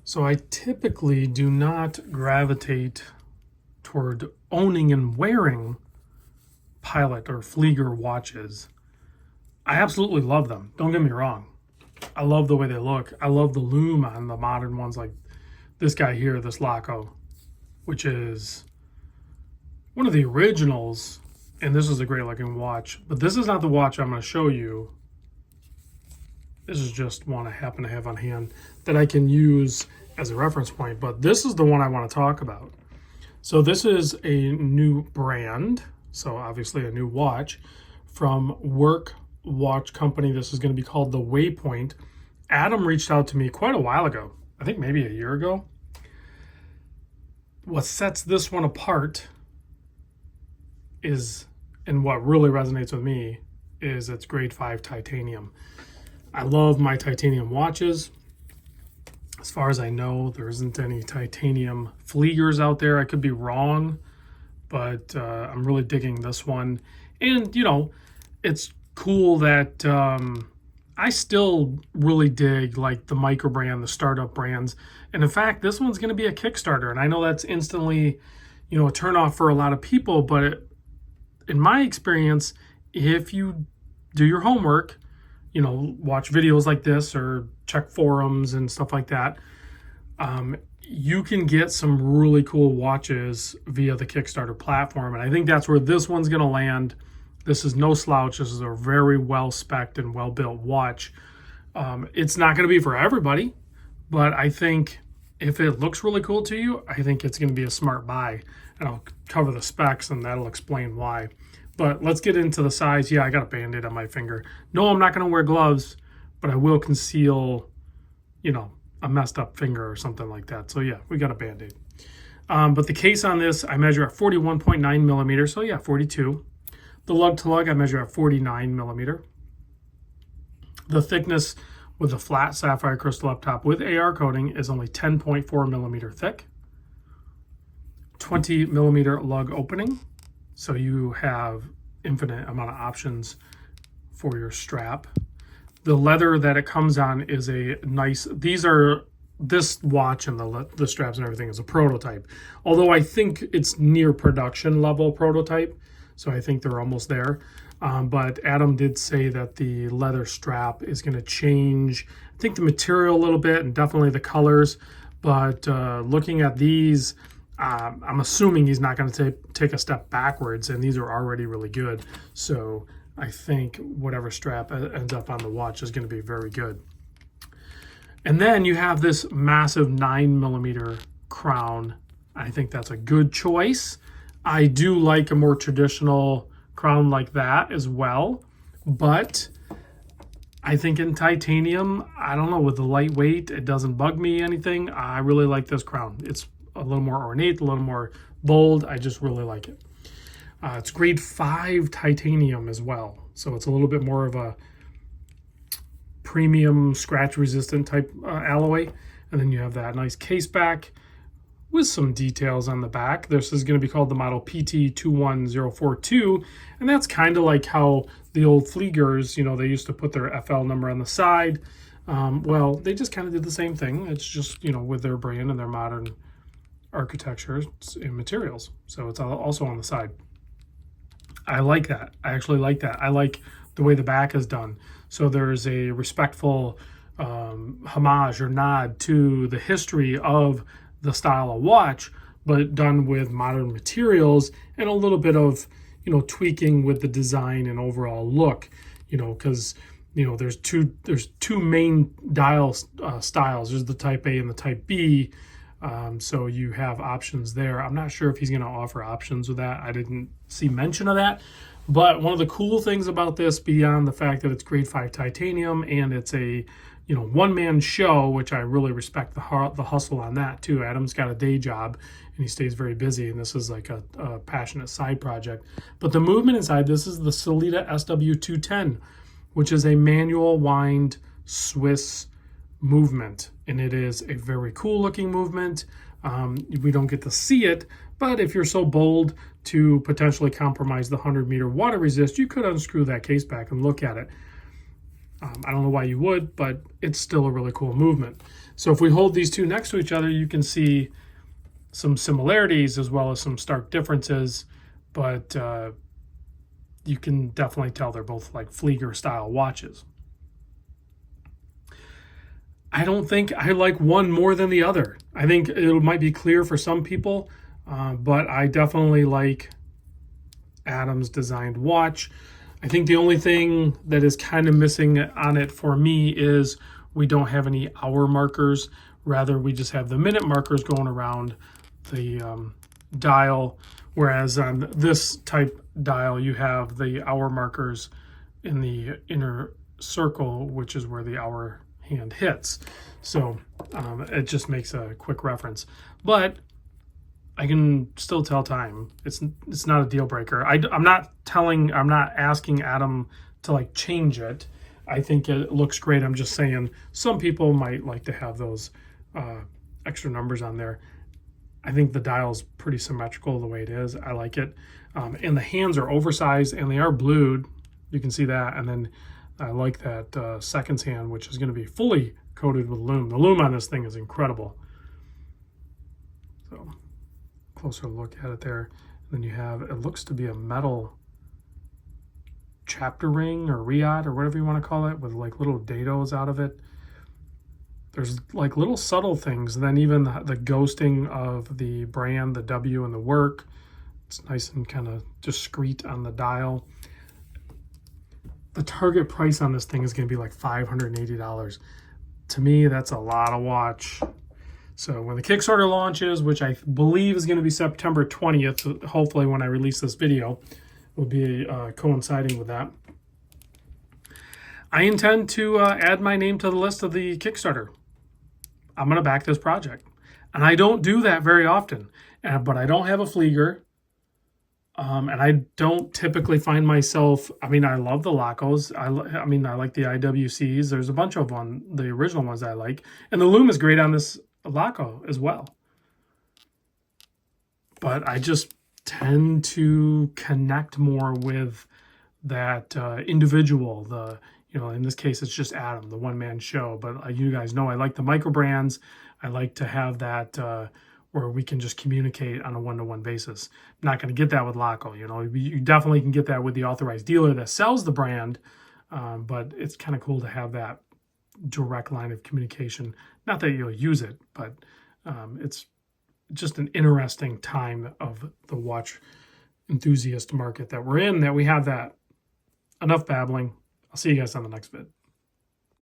So I typically do not gravitate toward owning and wearing Pilot or Flieger watches. I absolutely love them. Don't get me wrong. I love the way they look. I love the lume on the modern ones like this guy here, this Laco, which is one of the originals. And this is a great looking watch. But this is not the watch I'm going to show you. This is just one I happen to have on hand that I can use as a reference point. But this is the one I want to talk about. So this is a new brand. So obviously a new watch from Work Watch Company. This is going to be called the Waypoint. Adam reached out to me quite a while ago. I think maybe a year ago. What sets this one apart is, and what really resonates with me, is it's grade 5 titanium. I love my titanium watches. As far as I know, there isn't any titanium Fliegers out there. I could be wrong, but I'm really digging this one. And, you know, it's cool that I still really dig like the micro brand, the startup brands. And in fact, this one's going to be a Kickstarter. And I know that's instantly, you know, a turnoff for a lot of people. But in my experience, if you do your homework, you know, watch videos like this or check forums and stuff like that, you can get some really cool watches via the Kickstarter platform. And I think that's where this one's going to land. This is no slouch. This is a very well-spec'd and well-built watch. It's not going to be for everybody, but I think if it looks really cool to you, I think it's going to be a smart buy. And I'll cover the specs and that'll explain why. But let's get into the size. Yeah, I got a Band-Aid on my finger. No, I'm not going to wear gloves, but I will conceal, you know, a messed up finger or something like that. So yeah, we got a Band-Aid. But the case on this, I measure at 41.9 millimeters. So yeah, 42. The lug to lug, I measure at 49 millimeter. The thickness with the flat sapphire crystal up top with AR coating is only 10.4 millimeter thick. 20 millimeter lug opening. So you have infinite amount of options for your strap. The leather that it comes on is a nice, this watch and the straps and everything is a prototype. Although I think it's near production level prototype. So I think they're almost there. But Adam did say that the leather strap is going to change, I think, the material a little bit and definitely the colors. But looking at these, I'm assuming he's not going to take a step backwards, and these are already really good. So I think whatever strap ends up on the watch is going to be very good. And then you have this massive 9 millimeter crown. I think that's a good choice. I do like a more traditional crown like that as well, but I think in titanium, I don't know, with the lightweight, it doesn't bug me anything. I really like this crown. It's a little more ornate, a little more bold. I just really like it. It's grade 5 titanium as well, so it's a little bit more of a premium scratch resistant type alloy. And then you have that nice case back with some details on the back. This is going to be called the model PT21042, and that's kind of like how the old Fliegers, you know, they used to put their FL number on the side. Well, they just kind of did the same thing. It's just, you know, with their brand and their modern architecture and materials. So it's also on the side. I like that. I actually like that. I like the way the back is done. So there's a respectful homage or nod to the history of the style of watch, but done with modern materials and a little bit of, you know, tweaking with the design and overall look, you know, because, you know, there's two main dial styles. There's the Type A and the Type B. So you have options there. I'm not sure if he's going to offer options with that. I didn't see mention of that. But one of the cool things about this, beyond the fact that it's grade 5 titanium and it's a, you know, one-man show, which I really respect the hustle on that too. Adam's got a day job and he stays very busy, and this is like a passionate side project. But the movement inside, this is the Sellita SW210, which is a manual wind Swiss movement, and it is a very cool looking movement. We don't get to see it, but if you're so bold to potentially compromise the 100-meter water resist, you could unscrew that case back and look at it. I don't know why you would, but it's still a really cool movement. So if we hold these two next to each other, you can see some similarities as well as some stark differences, but you can definitely tell they're both like Flieger style watches. I don't think I like one more than the other. I think it might be clear for some people, but I definitely like Adam's designed watch. I think the only thing that is kind of missing on it for me is we don't have any hour markers. Rather, we just have the minute markers going around the dial, whereas on this type dial, you have the hour markers in the inner circle, which is where the hour hand hits. So it just makes a quick reference. But I can still tell time. It's not a deal breaker. I'm not asking Adam to like change it. I think it looks great. I'm just saying some people might like to have those extra numbers on there. I think the dial's pretty symmetrical the way it is. I like it. And the hands are oversized and they are blued. You can see that. And then I like that seconds hand, which is going to be fully coated with lume. The lume on this thing is incredible. So closer look at it there. And then you have, it looks to be a metal chapter ring or riot or whatever you want to call it, with like little dados out of it. There's like little subtle things. And then even the ghosting of the brand, the W and the work. It's nice and kind of discreet on the dial. The target price on this thing is going to be like $580. To me, that's a lot of watch. So when the Kickstarter launches, which I believe is going to be September 20th, hopefully when I release this video, will be coinciding with that. I intend to add my name to the list of the Kickstarter. I'm going to back this project. And I don't do that very often. But I don't have a Flieger. And I don't typically find myself, I mean, I love the Lacos. I like the IWCs. There's a bunch of the original ones I like. And the lume is great on this Laco as well. But I just tend to connect more with that individual, in this case, it's just Adam, the one-man show. But you guys know I like the micro brands. I like to have that where we can just communicate on a one-to-one basis. I'm not going to get that with Laco. You definitely can get that with the authorized dealer that sells the brand, but it's kind of cool to have that direct line of communication. Not that you'll use it, but it's just an interesting time of the watch enthusiast market that we're in, that we have that. Enough babbling. I'll see you guys on the next vid.